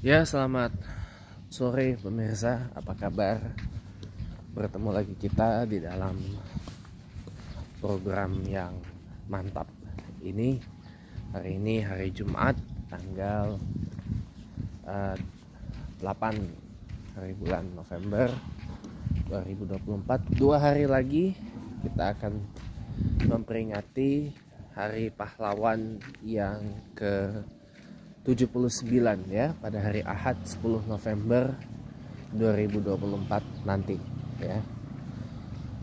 Ya, selamat sore pemirsa, apa kabar? Bertemu lagi kita di dalam program yang mantap ini. Hari ini hari Jumat, tanggal 8 hari bulan November 2024. 2 hari lagi kita akan memperingati Hari Pahlawan yang ke 79 ya, pada hari Ahad 10 November 2024 nanti ya.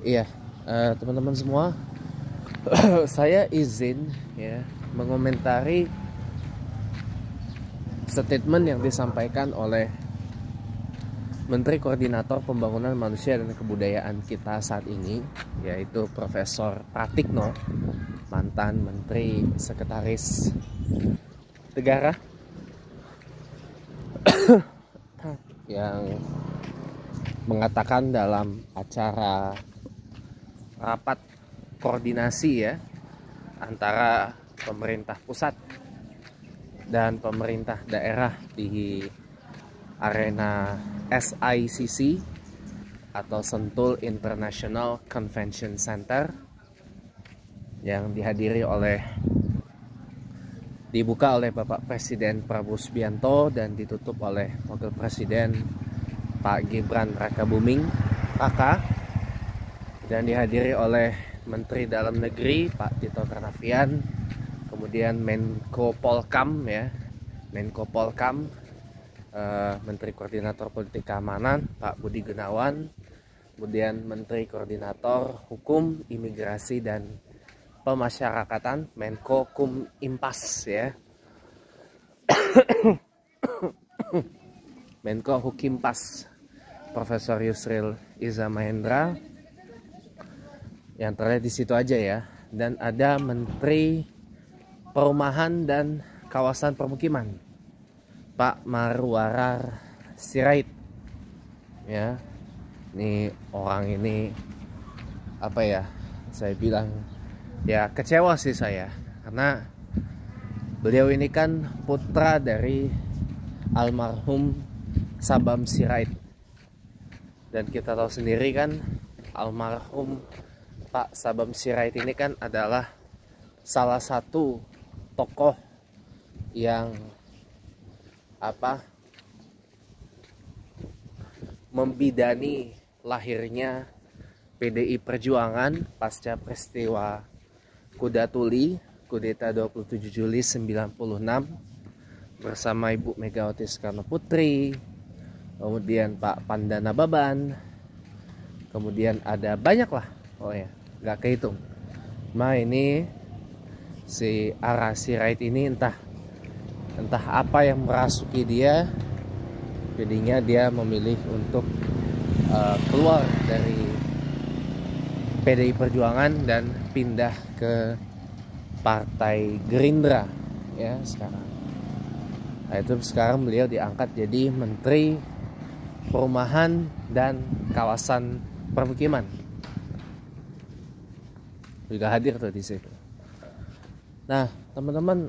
Iya, teman-teman semua, saya izin ya mengomentari statement yang disampaikan oleh Menteri Koordinator Pembangunan Manusia dan Kebudayaan kita saat ini, yaitu Profesor Pratikno, mantan Menteri Sekretaris Negara, yang mengatakan dalam acara rapat koordinasi ya antara pemerintah pusat dan pemerintah daerah di arena SICC atau Sentul International Convention Center, yang dibuka oleh Bapak Presiden Prabowo Subianto dan ditutup oleh Wakil Presiden Pak Gibran Rakabuming Raka, dan dihadiri oleh Menteri Dalam Negeri Pak Tito Karnavian, kemudian Menko Polkam ya, Menteri Koordinator Politik Keamanan Pak Budi Gunawan, kemudian Menteri Koordinator Hukum, Imigrasi dan Pemasyarakatan Menko Kumimpas ya. Menko Hukimpas Profesor Yusril Iza Mahendra, yang terlihat di situ aja ya. Dan ada Menteri Perumahan dan Kawasan Permukiman Pak Marwarar Sirait ya. Ini orang ini apa ya, saya bilang ya kecewa sih saya, karena beliau ini kan putra dari almarhum Sabam Sirait, dan kita tahu sendiri kan almarhum Pak Sabam Sirait ini kan adalah salah satu tokoh yang membidani lahirnya PDI Perjuangan pasca peristiwa Kuda Tuli, kudeta 27 Juli 96 bersama Ibu Megawati Soekarno Putri, kemudian Pak Pandana Baban, kemudian ada banyak lah, oh ya, nggak kehitung. Nah ini si Ara Sirait ini entah apa yang merasuki dia, jadinya dia memilih untuk keluar dari PDI Perjuangan dan pindah ke Partai Gerindra ya sekarang. Nah, itu sekarang beliau diangkat jadi Menteri Perumahan dan Kawasan Permukiman. Juga hadir tuh di situ. Nah, teman-teman,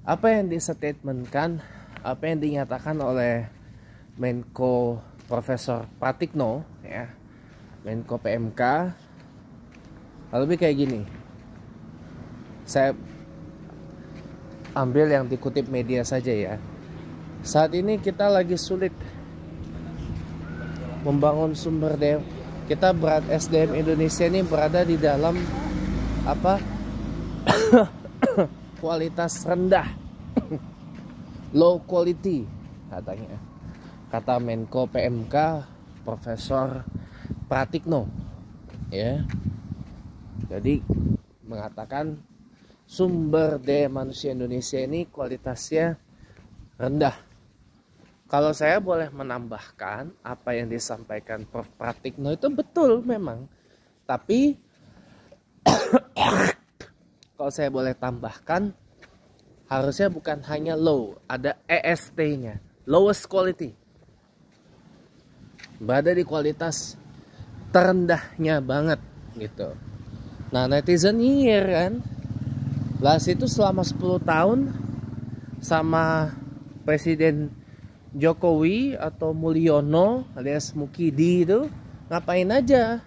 apa yang distatementkan, apa yang dinyatakan oleh Menko Profesor Pratikno ya, Menko PMK, lebih kayak gini. Saya ambil yang dikutip media saja ya. Saat ini kita lagi sulit membangun sumber daya. Kita SDM Indonesia ini berada di dalam kualitas rendah, low quality katanya, kata Menko PMK Profesor Pratikno ya. Jadi mengatakan sumber daya manusia Indonesia ini kualitasnya rendah. Kalau saya boleh menambahkan apa yang disampaikan Prof Pratikno itu betul memang, tapi kalau saya boleh tambahkan, harusnya bukan hanya low, ada EST-nya, lowest quality, berada di kualitas terendahnya banget gitu. Nah, netizen nyinyir kan, Las itu selama 10 tahun sama Presiden Jokowi atau Mulyono alias Mukidi itu ngapain aja,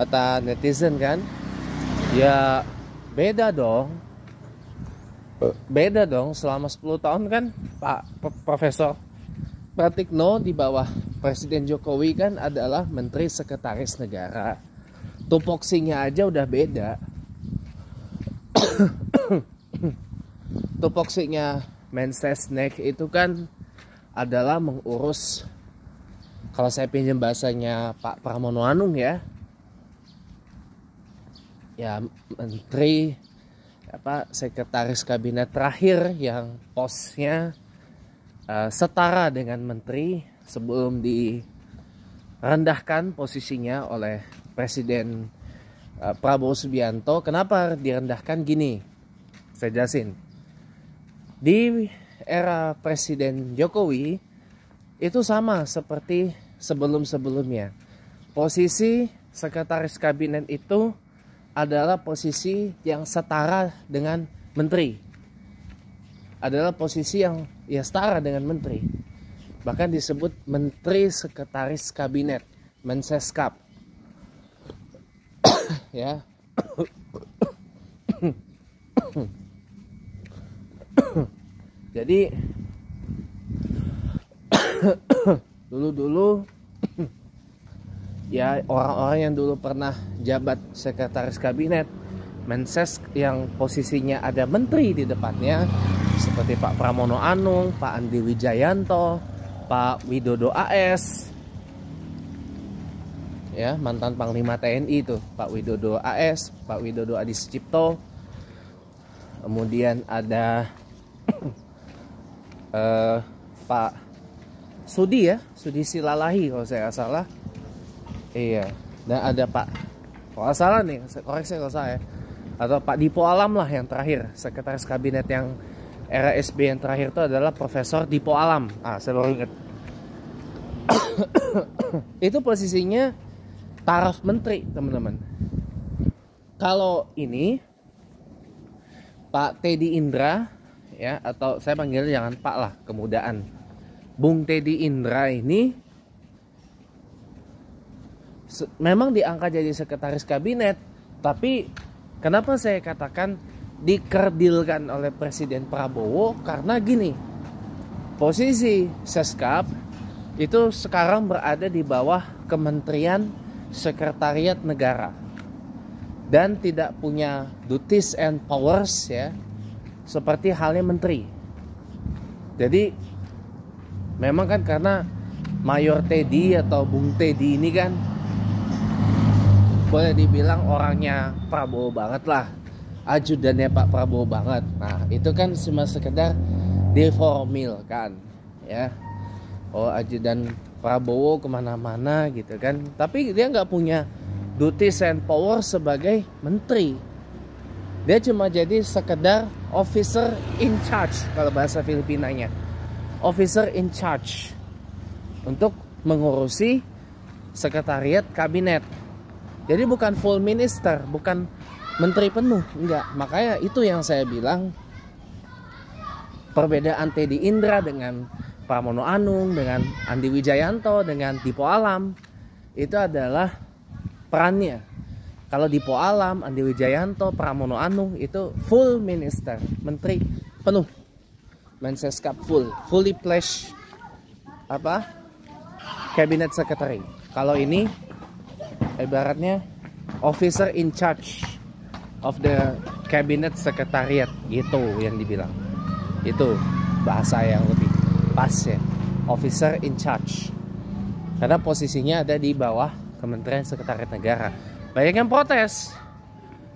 kata netizen kan. Ya beda dong selama 10 tahun kan Pak Profesor Pratikno di bawah Presiden Jokowi kan adalah Menteri Sekretaris Negara. Tupoksinya aja udah beda. Tupoksinya Mensesnek itu kan adalah mengurus, kalau saya pinjam bahasanya Pak Pramono Anung ya menteri sekretaris kabinet terakhir yang posnya setara dengan menteri sebelum direndahkan posisinya oleh Presiden Prabowo Subianto. Kenapa direndahkan? Gini, saya jelasin. Di era Presiden Jokowi itu sama seperti sebelum-sebelumnya. Posisi sekretaris kabinet itu adalah posisi yang setara dengan menteri. Adalah posisi yang setara dengan menteri. Bahkan disebut Menteri Sekretaris Kabinet, Menseskap. Ya. Jadi dulu ya orang-orang yang dulu pernah jabat sekretaris kabinet Menses yang posisinya ada menteri di depannya seperti Pak Pramono Anung, Pak Andi Wijayanto, Pak Widodo AS, ya mantan Panglima TNI itu Pak Widodo AS, Pak Widodo Adi Sucipto. Kemudian ada Pak Sudi Sudi Silalahi kalau saya nggak salah. Iya. Dan ada Pak, kalau nggak salah nih, koreksi kalau saya, atau Pak Dipo Alam lah yang terakhir, sekretaris kabinet yang era SB yang terakhir itu adalah Profesor Dipo Alam. Saya baru ingat. Itu posisinya taraf menteri, teman-teman. Kalau ini Pak Teddy Indra ya, atau saya panggil jangan Pak lah, kemudahan. Bung Teddy Indra ini memang diangkat jadi sekretaris kabinet, tapi kenapa saya katakan dikerdilkan oleh Presiden Prabowo? Karena gini, posisi Seskap itu sekarang berada di bawah Kementerian Sekretariat Negara dan tidak punya duties and powers ya, seperti halnya menteri. Jadi memang kan karena Mayor Teddy atau Bung Teddy ini kan boleh dibilang orangnya Prabowo banget lah, ajudannya Pak Prabowo banget. Nah itu kan cuma sekedar deformil kan ya, ajudan Prabowo kemana-mana gitu kan, tapi dia nggak punya duties and power sebagai menteri. Dia cuma jadi sekedar officer in charge, kalau bahasa Filipinanya officer in charge, untuk mengurusi sekretariat kabinet. Jadi bukan full minister, bukan menteri penuh, enggak. Makanya itu yang saya bilang perbedaan Teddy Indra dengan Pramono Anung, dengan Andi Wijayanto, dengan Dipo Alam, itu adalah perannya. Kalau Dipo Alam, Andi Wijayanto, Pramono Anung itu full minister, menteri penuh, Menseskap fully pledged cabinet secretary. Kalau ini ibaratnya officer in charge of the cabinet secretariat gitu yang dibilang. Itu bahasa yang lebih pas ya, officer in charge, karena posisinya ada di bawah Kementerian Sekretariat Negara. Banyak yang protes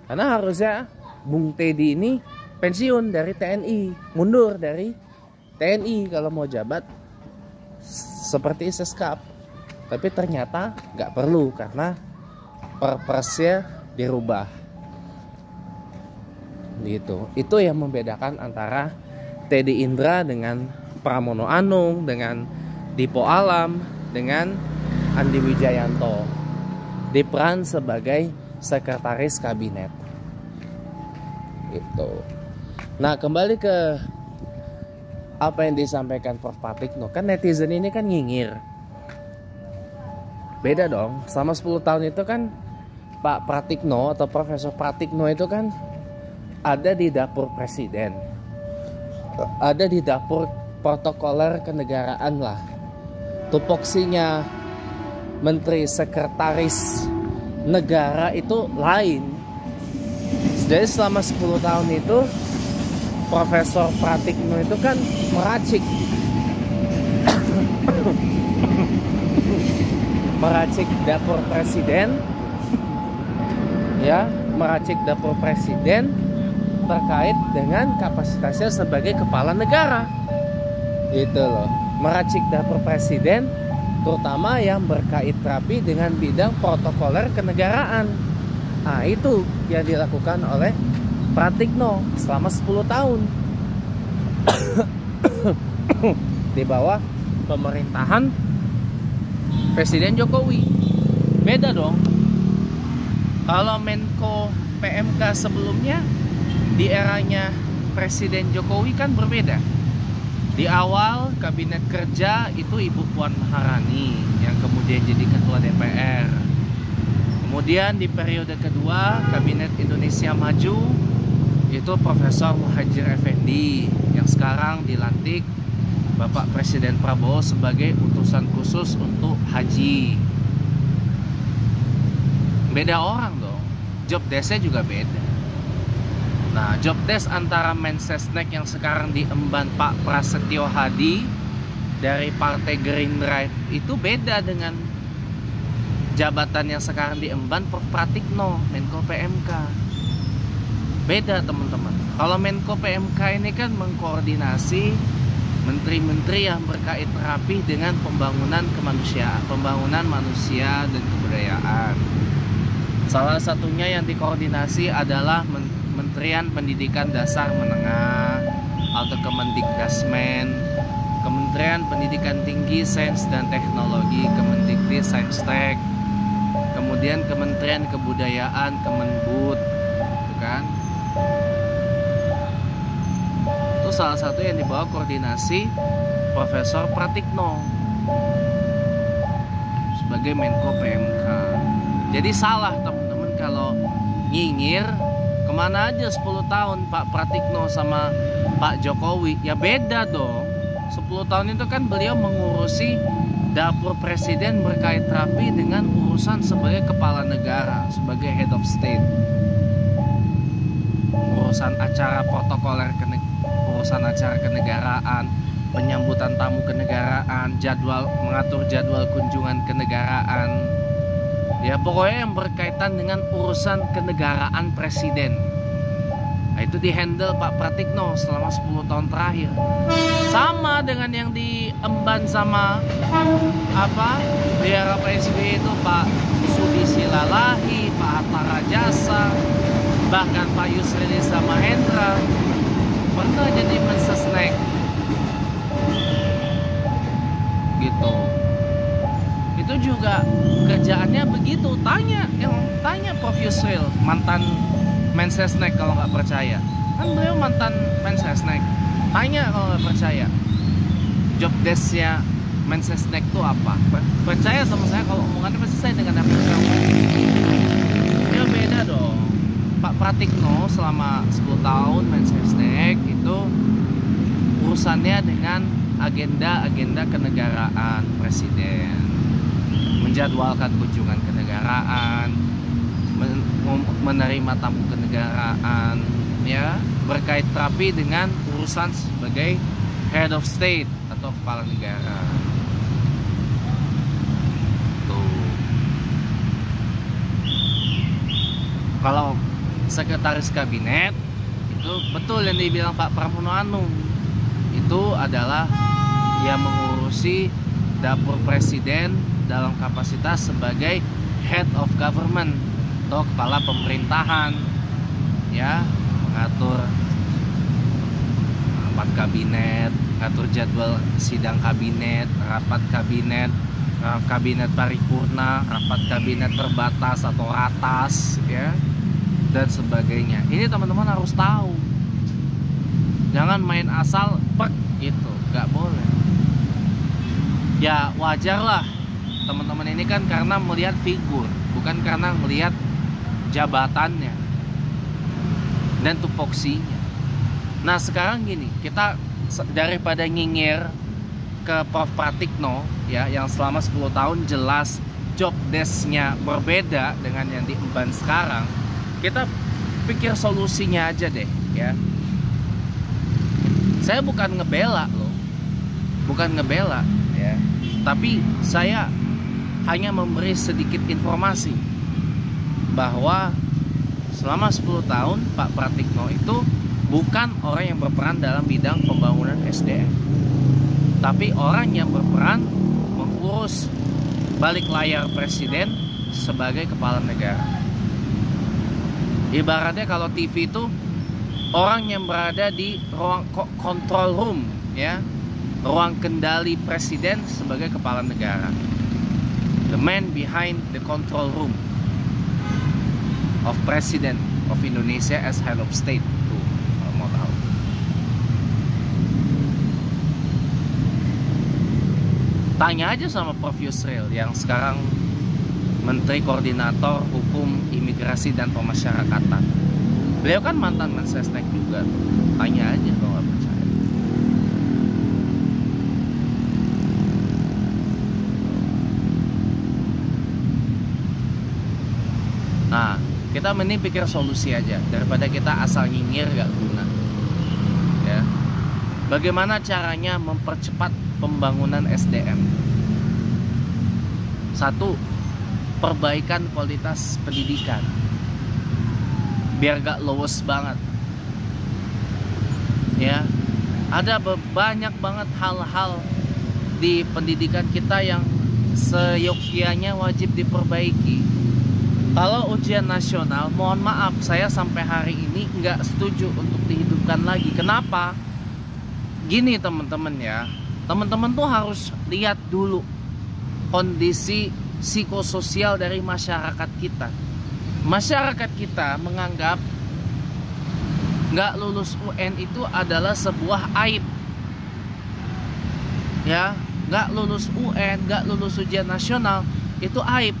karena harusnya Bung Teddy ini pensiun dari TNI, mundur dari TNI kalau mau jabat seperti Seskap. Tapi ternyata nggak perlu karena perpresnya dirubah gitu. Itu yang membedakan antara Teddy Indra dengan Pramono Anung, dengan Dipo Alam, dengan Andi Wijayanto di peran sebagai sekretaris kabinet gitu. Nah kembali ke apa yang disampaikan Prof. Pratikno, kan netizen ini kan nyinyir. Beda dong, selama 10 tahun itu kan Pak Pratikno atau Profesor Pratikno itu kan ada di dapur presiden, ada di dapur protokoler kenegaraan lah. Tupoksinya menteri sekretaris negara itu lain. Jadi selama 10 tahun itu Profesor Pratikno itu kan meracik meracik dapur presiden, ya, meracik dapur presiden terkait dengan kapasitasnya sebagai kepala negara. Gitu loh, meracik dapur presiden terutama yang berkait rapi dengan bidang protokoler kenegaraan. Nah, itu yang dilakukan oleh Pratikno selama 10 tahun di bawah pemerintahan Presiden Jokowi. Beda dong. Kalau Menko PMK sebelumnya di eranya Presiden Jokowi kan berbeda. Di awal kabinet kerja itu Ibu Puan Maharani yang kemudian jadi ketua DPR. Kemudian di periode kedua kabinet Indonesia Maju itu Profesor Muhadjir Effendi yang sekarang dilantik Bapak Presiden Prabowo sebagai utusan khusus untuk haji. Beda orang dong, job desk-nya juga beda. Nah, job desk antara Mensesnek yang sekarang diemban Pak Prasetyo Hadi dari Partai Gerindra itu beda dengan jabatan yang sekarang diemban Prof. Pratikno, Menko PMK. Beda teman-teman. Kalau Menko PMK ini kan mengkoordinasi menteri-menteri yang berkait rapi dengan pembangunan kemanusiaan, pembangunan manusia dan kebudayaan. Salah satunya yang dikoordinasi adalah Kementerian Pendidikan Dasar Menengah atau Kemendikdasmen, Kementerian Pendidikan Tinggi Sains dan Teknologi, Kemendikti Saintek, kemudian Kementerian Kebudayaan, Kemenbud, gitu kan? Itu salah satu yang dibawa koordinasi Profesor Pratikno sebagai Menko PMK. Jadi salah teman-teman kalau nyinyir. Kemana aja 10 tahun Pak Pratikno sama Pak Jokowi? Ya beda dong. 10 tahun itu kan beliau mengurusi dapur presiden berkait rapi dengan urusan sebagai kepala negara, sebagai head of state. Urusan acara protokoler, urusan acara kenegaraan, penyambutan tamu kenegaraan, mengatur jadwal kunjungan kenegaraan. Ya pokoknya yang berkaitan dengan urusan kenegaraan presiden. Nah, itu dihandle Pak Pratikno selama 10 tahun terakhir. Sama dengan yang diemban sama di era PSBY itu Pak Sudi Silalahi, Pak Hatta Rajasa, bahkan Pak Yusril Iza Mahendra pernah jadi Mensesnek. Gitu. Itu juga kerjaannya begitu. Tanya Prof. Yusril, mantan Mensesnek, kalau nggak percaya. Kan beliau mantan Mensesnek. Tanya kalau nggak percaya. Job desk-nya Mensesnek itu apa? Percaya sama saya kalau omongannya pasti saya dengan apa yang ya beda dong. Pak Pratikno selama 10 tahun Mensesnek itu urusannya dengan agenda-agenda kenegaraan presiden, menjadwalkan kunjungan kenegaraan, menerima tamu kenegaraan, ya, berkait rapi dengan urusan sebagai head of state atau kepala negara. Tuh. Kalau sekretaris kabinet itu betul yang dibilang Pak Pramono Anung, itu adalah yang mengurusi dapur presiden dalam kapasitas sebagai head of government atau kepala pemerintahan, ya, mengatur rapat kabinet, mengatur jadwal sidang kabinet, rapat kabinet, kabinet paripurna, rapat kabinet terbatas atau ratas, ya, dan sebagainya. Ini teman-teman harus tahu. Jangan main asal pek gitu, nggak boleh. Ya wajar lah, teman-teman ini kan karena melihat figur, bukan karena melihat jabatannya dan tupoksinya. Nah sekarang gini, kita daripada nyinyir ke Prof Pratikno ya, yang selama 10 tahun jelas job desk-nya berbeda dengan yang diemban sekarang, kita pikir solusinya aja deh ya. Saya bukan ngebela loh, bukan ngebela ya, tapi saya hanya memberi sedikit informasi bahwa selama 10 tahun Pak Pratikno itu bukan orang yang berperan dalam bidang pembangunan SDM, tapi orang yang berperan mengurus balik layar presiden sebagai kepala negara. Ibaratnya kalau TV itu orang yang berada di ruang control room ya, ruang kendali presiden sebagai kepala negara. The man behind the control room of President of Indonesia as head of state. Tuh, kalau mau tahu. Tanya aja sama Prof Yusril yang sekarang Menteri Koordinator Hukum, Imigrasi dan Pemasyarakatan. Beliau kan mantan Mensesnek juga. Tanya aja kalau nggak percaya. Nah, kita mending pikir solusi aja daripada kita asal nyinyir gak guna. Ya. Bagaimana caranya mempercepat pembangunan SDM? Satu, perbaikan kualitas pendidikan biar gak lowes banget. Ya, ada banyak banget hal-hal di pendidikan kita yang seyogyanya wajib diperbaiki. Kalau ujian nasional, mohon maaf, saya sampai hari ini nggak setuju untuk dihidupkan lagi. Kenapa? Gini teman-teman ya, teman-teman tuh harus lihat dulu kondisi psikososial dari masyarakat kita. Masyarakat kita menganggap nggak lulus UN itu adalah sebuah aib. Ya, nggak lulus UN, nggak lulus ujian nasional itu aib.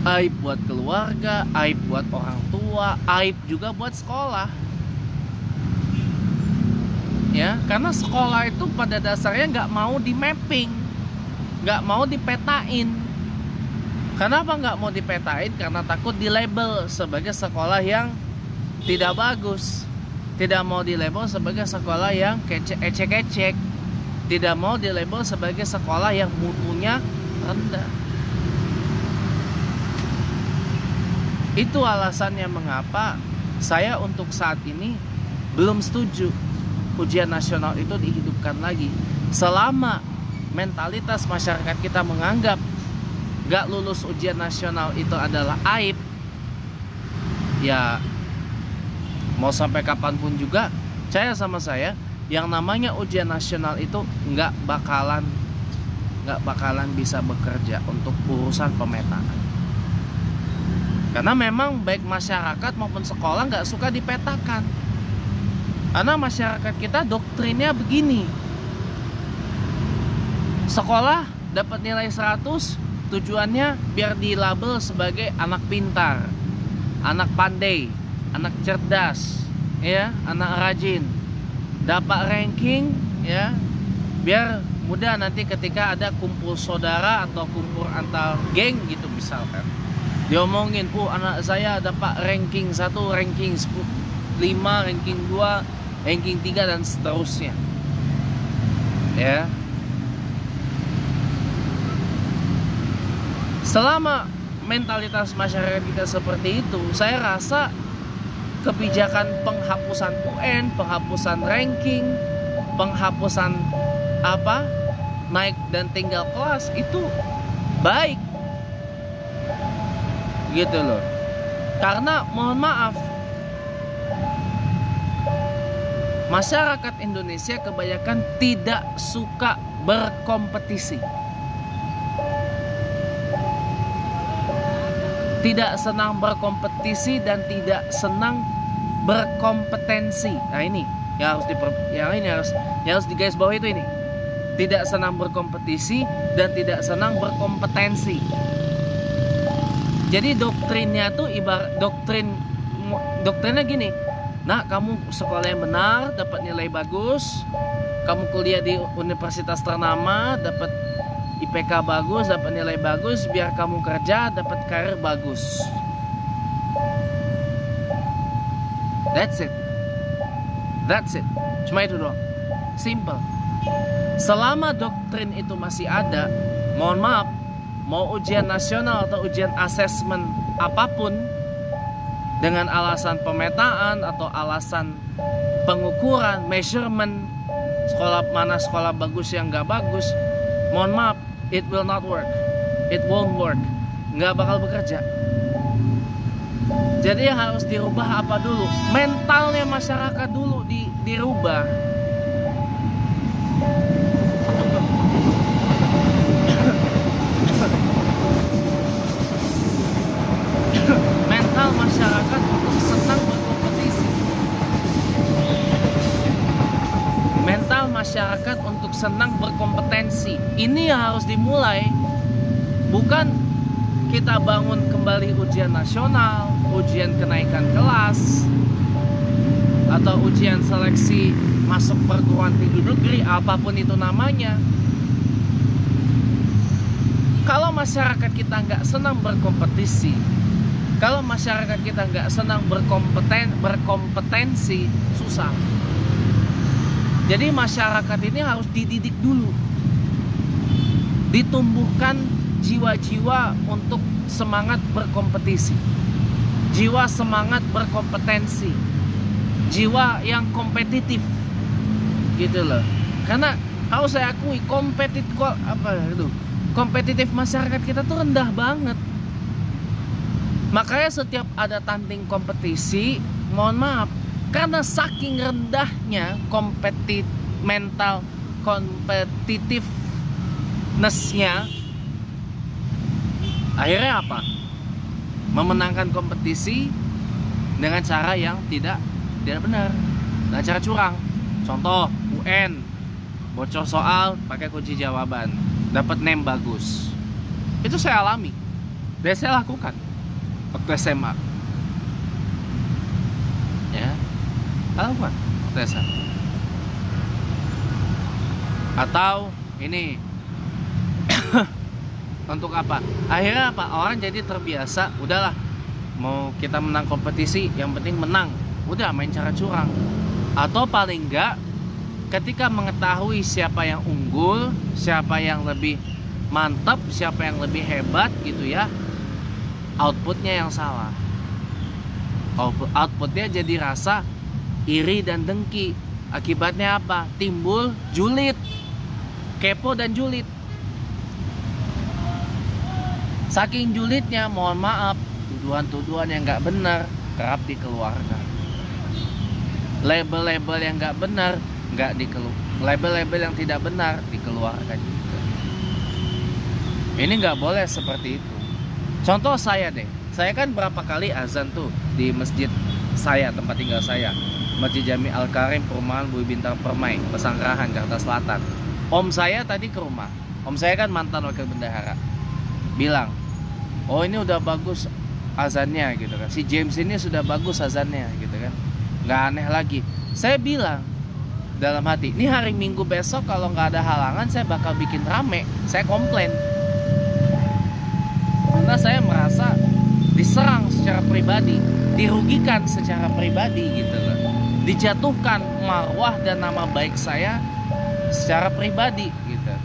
Aib buat keluarga, aib buat orang tua, aib juga buat sekolah. Ya, karena sekolah itu pada dasarnya nggak mau di mapping, nggak mau dipetain. Kenapa nggak mau dipetain? Karena takut di label sebagai sekolah yang tidak bagus, tidak mau di label sebagai sekolah yang ecek-ecek, tidak mau di label sebagai sekolah yang mutunya rendah. Itu alasannya mengapa saya untuk saat ini belum setuju ujian nasional itu dihidupkan lagi. Selama mentalitas masyarakat kita menganggap gak lulus ujian nasional itu adalah aib, ya mau sampai kapanpun juga, percaya sama saya, yang namanya ujian nasional itu gak bakalan bisa bekerja untuk urusan pemetaan. Karena memang baik masyarakat maupun sekolah nggak suka dipetakan. Karena masyarakat kita doktrinnya begini. Sekolah dapat nilai 100, tujuannya biar dilabel sebagai anak pintar, anak pandai, anak cerdas, ya, anak rajin. Dapat ranking, ya, biar mudah nanti ketika ada kumpul saudara atau kumpul antar geng gitu misalkan. Diomongin, anak saya dapat ranking 1, ranking 5, ranking 2, ranking 3 dan seterusnya. Ya. Selama mentalitas masyarakat kita seperti itu, saya rasa kebijakan penghapusan UN, penghapusan ranking, penghapusan naik dan tinggal kelas itu baik. Gitu loh. Karena mohon maaf, masyarakat Indonesia kebanyakan tidak suka berkompetisi, tidak senang berkompetisi dan tidak senang berkompetensi. Nah ini yang harus digaris bawah itu ini. Tidak senang berkompetisi dan tidak senang berkompetensi. Jadi doktrinnya tuh ibarat doktrinnya gini. Nah, kamu sekolah yang benar, dapat nilai bagus. Kamu kuliah di universitas ternama, dapat IPK bagus, dapat nilai bagus. Biar kamu kerja, dapat karir bagus. That's it. Cuma itu doang. Simple. Selama doktrin itu masih ada, mohon maaf, mau ujian nasional atau ujian asesmen apapun, dengan alasan pemetaan atau alasan pengukuran, measurement, sekolah bagus yang nggak bagus, mohon maaf, it will not work, it won't work, nggak bakal bekerja. Jadi yang harus dirubah apa dulu? Mentalnya masyarakat dulu dirubah. Mental masyarakat untuk senang berkompetisi. Mental masyarakat untuk senang berkompetensi. Ini yang harus dimulai. Bukan kita bangun kembali ujian nasional, ujian kenaikan kelas, atau ujian seleksi masuk perguruan tinggi negeri, apapun itu namanya. Kalau masyarakat kita nggak senang berkompetisi, kalau masyarakat kita nggak senang berkompetensi, susah. Jadi masyarakat ini harus dididik dulu, ditumbuhkan jiwa-jiwa untuk semangat berkompetisi, jiwa semangat berkompetensi, jiwa yang kompetitif, gitu loh. Karena kalau saya akui kompetitif masyarakat kita tuh rendah banget. Makanya setiap ada tanding kompetisi, mohon maaf, karena saking rendahnya mental competitiveness-nya, akhirnya apa? Memenangkan kompetisi dengan cara yang tidak benar, dengan cara curang. Contoh UN, bocor soal pakai kunci jawaban, dapat name bagus. Itu saya alami dan saya lakukan waktu SMA. Ya, lakukan waktu SMA. Atau ini untuk apa? Akhirnya apa? Orang jadi terbiasa, udahlah, mau kita menang kompetisi, yang penting menang. Udah main cara curang. Atau paling enggak, ketika mengetahui siapa yang unggul, siapa yang lebih mantap, siapa yang lebih hebat gitu ya, outputnya yang salah. Outputnya jadi rasa iri dan dengki. Akibatnya apa? Timbul julid, kepo dan julid. Saking julidnya, mohon maaf, tuduhan-tuduhan yang nggak benar kerap dikeluarkan. Label-label yang nggak benar label-label yang tidak benar dikeluarkan juga. Ini nggak boleh seperti itu. Contoh saya deh, saya kan berapa kali azan tuh di masjid saya, tempat tinggal saya, Masjid Jami Al Karim, Perumahan Bui Bintang Permai, Pesanggerahan, Jakarta Selatan. Om saya tadi ke rumah. Om saya kan mantan wakil bendahara. Bilang, oh ini udah bagus azannya gitu kan. Si James ini sudah bagus azannya gitu kan. Nggak aneh lagi. Saya bilang dalam hati, ini hari Minggu besok kalau nggak ada halangan saya bakal bikin rame. Saya komplain. Karena saya merasa diserang secara pribadi, dirugikan secara pribadi gitu loh. Dijatuhkan marwah dan nama baik saya secara pribadi gitu.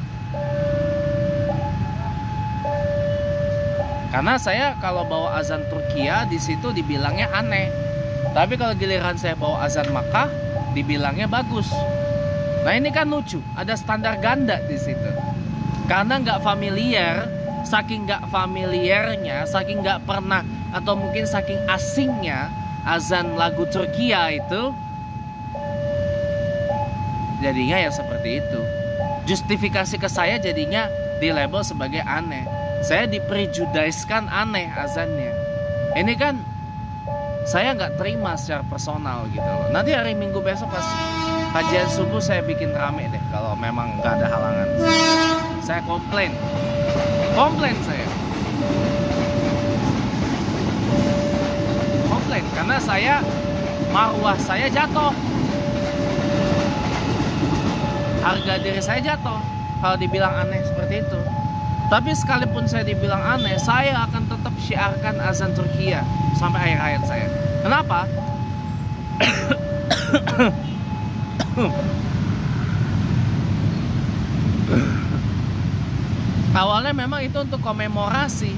Karena saya kalau bawa azan Turkiya di situ dibilangnya aneh. Tapi kalau giliran saya bawa azan Makkah dibilangnya bagus. Nah ini kan lucu, ada standar ganda di situ. Karena nggak familiar, saking nggak familiarnya, saking nggak pernah atau mungkin saking asingnya azan lagu Turkiya itu, jadinya ya seperti itu. Justifikasi ke saya jadinya dilabel sebagai aneh. Saya diprejudicekan aneh azannya. Ini kan saya nggak terima secara personal gitu loh. Nanti hari Minggu besok pas Kajian subuh saya bikin rame deh kalau memang nggak ada halangan. Saya komplain saya. Komplain karena marwah saya jatuh. Harga diri saya jatuh kalau dibilang aneh seperti itu. Tapi sekalipun saya dibilang aneh, saya akan tetap syiarkan azan Turkiya sampai akhir hayat saya. Kenapa? Awalnya memang itu untuk komemorasi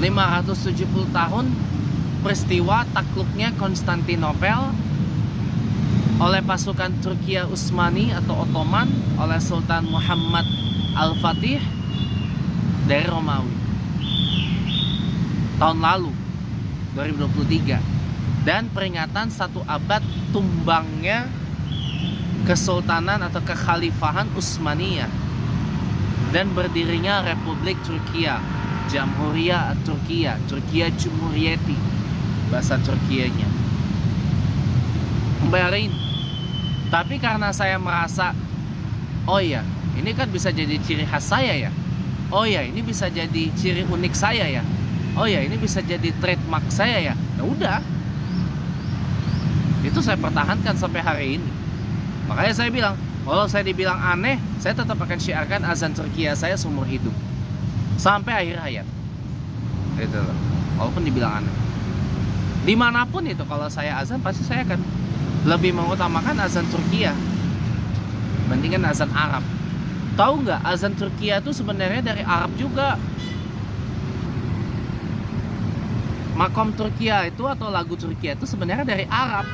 570 tahun peristiwa takluknya Konstantinopel oleh pasukan Turkiya Utsmani atau Ottoman oleh Sultan Muhammad Al-Fatih dari Romawi tahun lalu 2023, dan peringatan 1 abad tumbangnya Kesultanan atau Kekhalifahan Utsmaniyah dan berdirinya Republik Turkiya, Jamhuriyah Turkiya, Turkiya Cumhuriyeti bahasa Turkiyanya. Bayarin. Tapi karena saya merasa, oh ya, ini kan bisa jadi ciri khas saya ya. Oh ya, ini bisa jadi ciri unik saya ya. Oh ya, ini bisa jadi trademark saya ya. Ya udah. Itu saya pertahankan sampai hari ini. Makanya saya bilang, kalau saya dibilang aneh, saya tetap akan syiarkan azan Turkiya saya seumur hidup sampai akhir hayat. Itu loh. Walaupun dibilang aneh. Dimanapun itu kalau saya azan, pasti saya akan lebih mengutamakan azan Turkiya bandingkan azan Arab. Tahu nggak, azan Turkiya itu sebenarnya dari Arab juga. Makom Turkiya itu atau lagu Turkiya itu sebenarnya dari Arab.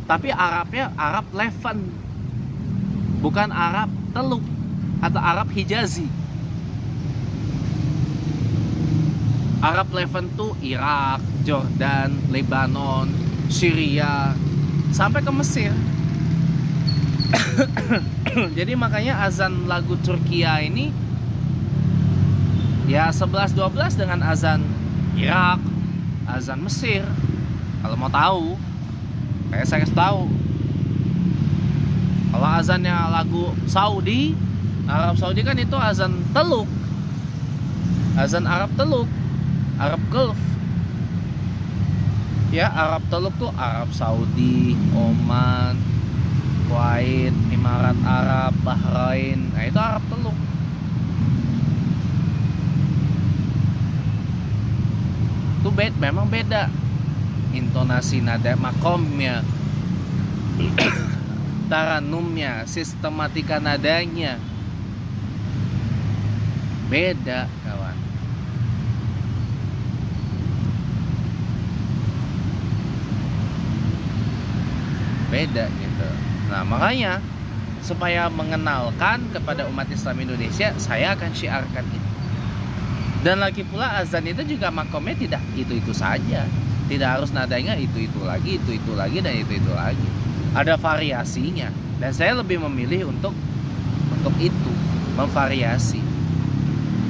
Tapi Arabnya Arab Levant, bukan Arab Teluk atau Arab Hijazi. Arab Levant tuh Irak, Jordan, Lebanon, Syria, sampai ke Mesir. Jadi makanya azan lagu Turkiya ini ya 11-12 dengan azan Irak, azan Mesir. Kalau mau tahu, kayak saya kasih tahu. Kalau azannya lagu Saudi, Arab Saudi kan itu azan Teluk, azan Arab Teluk, Arab Gulf. Ya, Arab Teluk tuh Arab Saudi, Oman, Kuwait, Emirat Arab, Bahrain. Nah, itu Arab Teluk. Itu memang beda intonasi nada makomnya, taranumnya, sistematika nadanya beda, kawan. Beda gitu. Nah, makanya supaya mengenalkan kepada umat Islam Indonesia, saya akan syiarkan itu. Dan lagi pula azan itu juga makomnya tidak itu-itu saja. Tidak harus nadanya itu-itu lagi, dan itu-itu lagi. Ada variasinya. Dan saya lebih memilih untuk itu, memvariasi.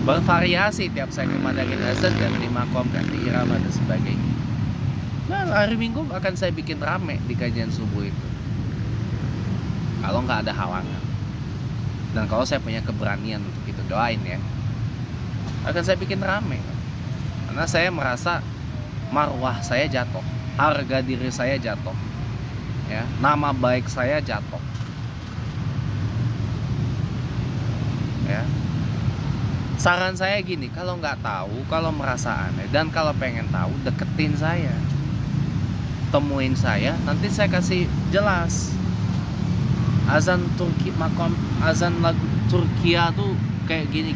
Bervariasi tiap saya memandangin azan, ganti makom, ganti irama dan sebagainya. Nah, hari Minggu akan saya bikin rame di kajian subuh itu. Kalau nggak ada halangan. Dan kalau saya punya keberanian untuk itu, doain ya. Akan saya bikin rame. Karena saya merasa marwah saya jatuh, harga diri saya jatuh, ya, nama baik saya jatuh, ya. Saran saya gini, kalau nggak tahu, kalau merasa aneh, dan kalau pengen tahu, deketin saya, temuin saya, nanti saya kasih jelas. Azan Turki, makom azan lagu Turkiya tuh kayak gini.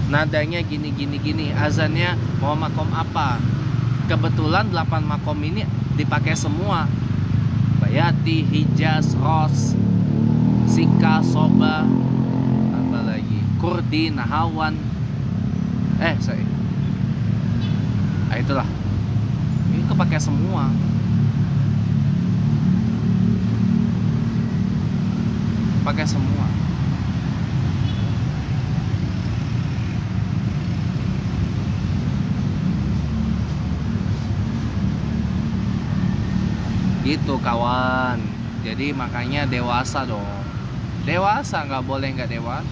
Nadanya gini, azannya mau makom apa. Kebetulan 8 makom ini dipakai semua. Bayati, Hijaz, Ros, Sika, Soba, apa lagi, Kurdi, Nahawan. Itulah. Ini kepake semua. Pakai semua. Gitu kawan. Jadi makanya dewasa dong. Dewasa, nggak boleh nggak dewasa.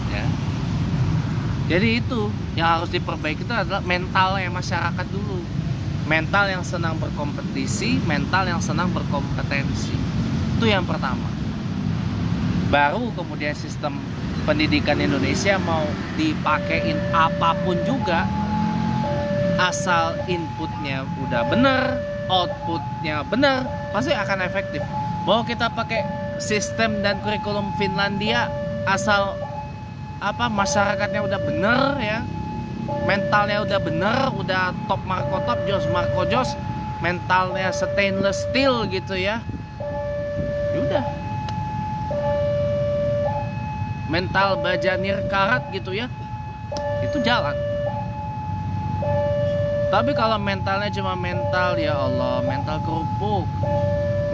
Ya. Jadi itu yang harus diperbaiki itu adalah mentalnya masyarakat dulu. Mental yang senang berkompetisi, mental yang senang berkompetensi. Itu yang pertama. Baru kemudian sistem pendidikan Indonesia mau dipakein apapun juga, asal inputnya udah bener, outputnya bener, pasti akan efektif. Bahwa kita pakai sistem dan kurikulum Finlandia, asal masyarakatnya udah bener ya, mentalnya udah bener, udah top Marco top, Jos Marco Jos, mentalnya stainless steel gitu ya, udah mental baja nirkarat gitu ya, itu jalan. Tapi kalau mentalnya cuma mental, ya Allah, mental kerupuk,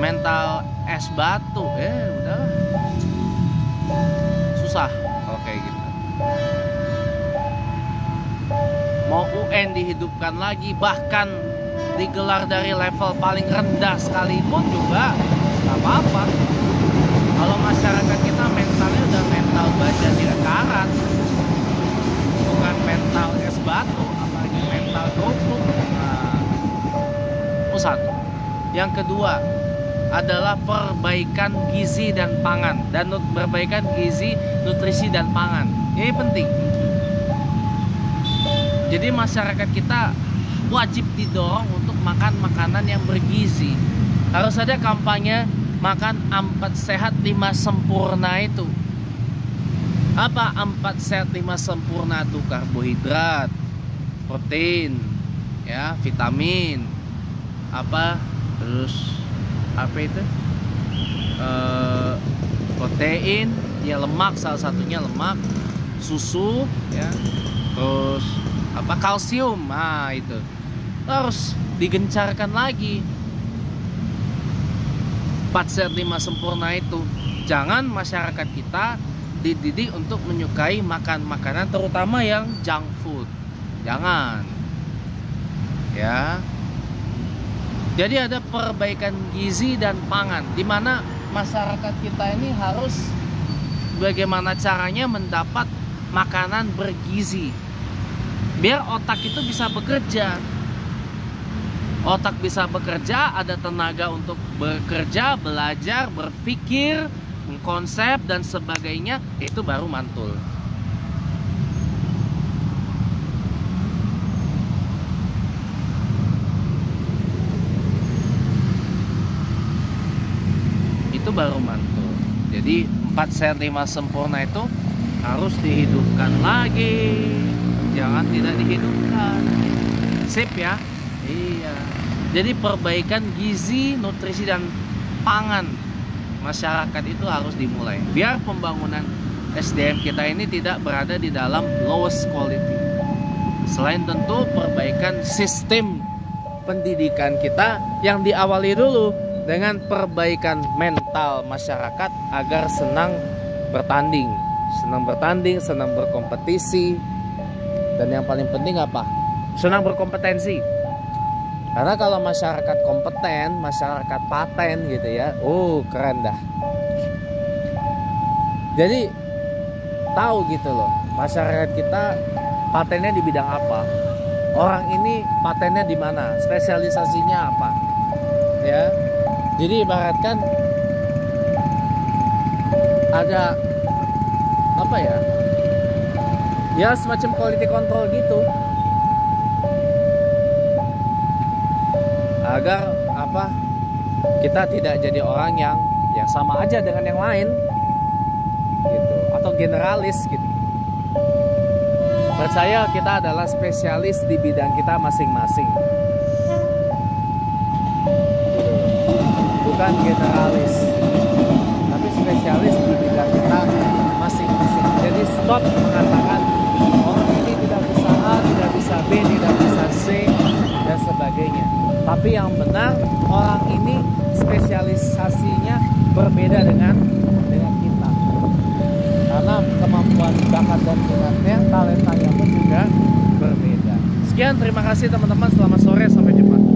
mental es batu, udahlah, susah kalau kayak gitu. Mau UN dihidupkan lagi, bahkan digelar dari level paling rendah sekalipun juga nggak apa-apa. Kalau masyarakat kita mentalnya udah mental baja nirkarat, bukan mental es batu, apalagi mental kerupuk. Itu satu. Yang kedua adalah perbaikan gizi dan pangan, dan perbaikan gizi, nutrisi dan pangan. Ini penting. Jadi masyarakat kita wajib didorong untuk makan makanan yang bergizi. Harus ada kampanye makan 4 sehat 5 sempurna itu. Apa 4 sehat 5 sempurna itu? Karbohidrat, protein, ya, vitamin, terus itu? Protein, ya, lemak, salah satunya lemak, susu, ya, terus kalsium. Itu harus digencarkan lagi. 4 sehat 5 sempurna itu. Jangan masyarakat kita dididik untuk menyukai makan makanan terutama yang junk food. Jangan. Ya. Jadi ada perbaikan gizi dan pangan, di mana masyarakat kita ini harus bagaimana caranya mendapat makanan bergizi, biar otak itu bisa bekerja. Otak bisa bekerja, ada tenaga untuk bekerja, belajar, berpikir, mengkonsep dan sebagainya, itu baru mantul. Itu baru mantul. Jadi 4 sehat 5 sempurna itu harus dihidupkan lagi. Jangan tidak dihidupkan. Sip ya. Iya. Jadi perbaikan gizi, nutrisi dan pangan masyarakat itu harus dimulai. Biar pembangunan SDM kita ini tidak berada di dalam lowest quality. Selain tentu perbaikan sistem pendidikan kita yang diawali dulu dengan perbaikan mental masyarakat agar senang bertanding, senang berkompetisi, dan yang paling penting apa? Senang berkompetensi. Karena kalau masyarakat kompeten, masyarakat paten gitu ya, keren dah. Jadi tahu gitu loh, masyarakat kita patennya di bidang apa, orang ini patennya di mana, spesialisasinya apa, ya. Jadi ibaratkan ada ya semacam quality control gitu, agar kita tidak jadi orang yang sama aja dengan yang lain gitu, atau generalis gitu. Menurut saya kita adalah spesialis di bidang kita masing-masing, bukan generalis, tapi spesialis di bidang kita masing-masing. Jadi stop mengatakan orang ini tidak bisa A, tidak bisa B, tidak bisa C dan sebagainya. Tapi yang benar, orang ini spesialisasinya berbeda dengan kita. Karena kemampuan, bakat dan minatnya, talentanya pun juga berbeda. Sekian, terima kasih teman-teman. Selamat sore, sampai jumpa.